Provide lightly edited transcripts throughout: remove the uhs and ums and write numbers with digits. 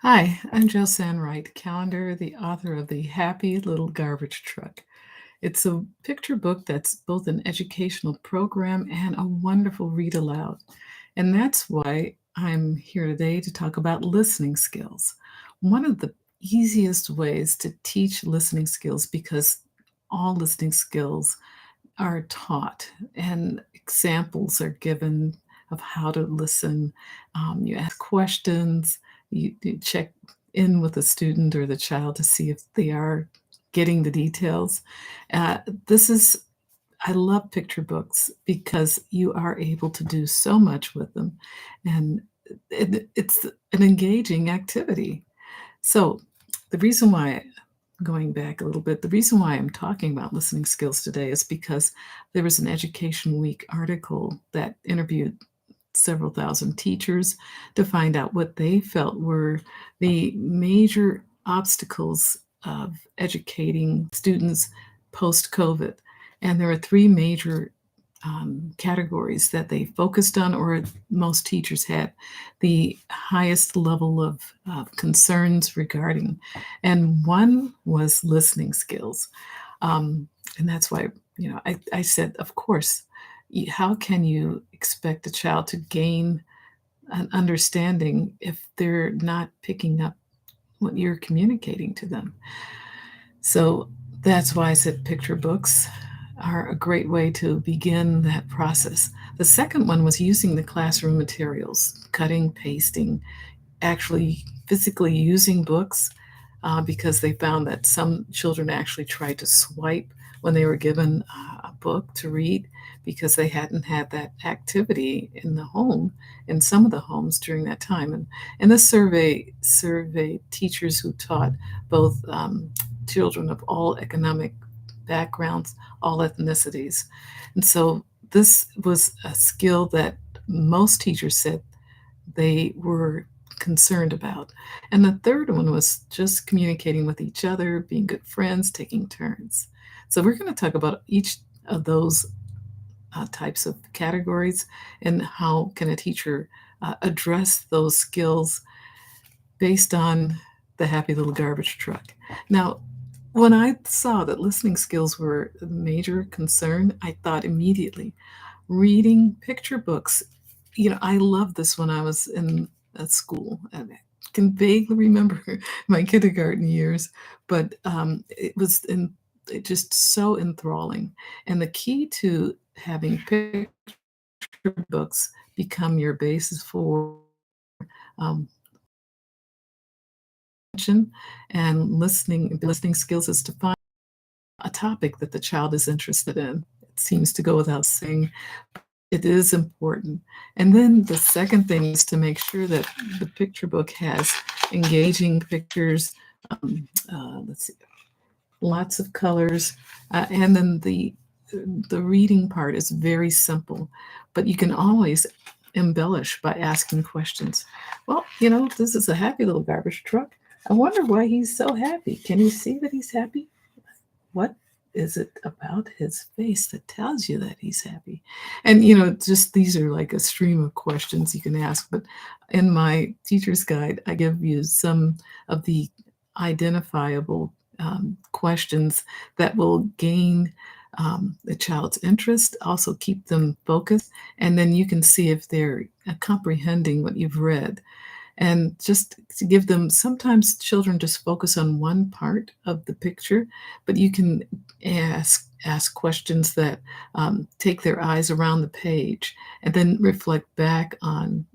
Hi, I'm Jill Sandwright Calendar, the author of The Happy Little Garbage Truck. It's a picture book that's both an educational program and a wonderful read aloud. And that's why I'm here today to talk about listening skills. One of the easiest ways to teach listening skills, because all listening skills are taught and examples are given of how to listen. You ask questions, you check in with the student or the child to see if they are getting the details. This is I love picture books because you are able to do so much with them, and it's an engaging activity. So, the reason why going back a little bit, the reason why I'm talking about listening skills today is because there was an Education Week article that interviewed several thousand teachers to find out what they felt were the major obstacles of educating students post-COVID. And there are three major categories that they focused on, or most teachers had the highest level of concerns regarding. And one was listening skills. And that's why, I said, of course, how can you expect a child to gain an understanding if they're not picking up what you're communicating to them? So that's why I said picture books are a great way to begin that process. The second one was using the classroom materials, cutting, pasting, actually physically using books, because they found that some children actually tried to swipe when they were given a book to read because they hadn't had that activity in the home, in some of the homes during that time. And this survey surveyed teachers who taught both children of all economic backgrounds, all ethnicities. And so this was a skill that most teachers said they were concerned about. And the third one was just communicating with each other, being good friends, taking turns. So we're going to talk about each of those types of categories and how can a teacher address those skills based on the happy little garbage truck. Now, when I saw that listening skills were a major concern, I thought immediately reading picture books. I loved this when I was in school, and I can vaguely remember my kindergarten years, but it just so enthralling. And the key to having picture books become your basis for um, attention and listening skills is to find a topic that the child is interested in. It seems to go without saying, it is important. And then the second thing is to make sure that the picture book has engaging pictures, let's see, lots of colors, and then the reading part is very simple, but you can always embellish by asking questions. Well, this is a happy little garbage truck. I wonder why he's so happy. Can you see that he's happy? What is it about his face that tells you that he's happy? And, just these are like a stream of questions you can ask. But in my teacher's guide, I give you some of the identifiable questions that will gain the child's interest, also keep them focused, and then you can see if they're comprehending what you've read. And just to give them, sometimes children just focus on one part of the picture, but you can ask questions that take their eyes around the page and then reflect back on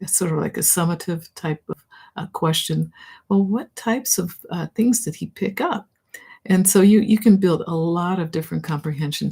sort of like a summative type of question. Well, what types of things did he pick up? And so you can build a lot of different comprehension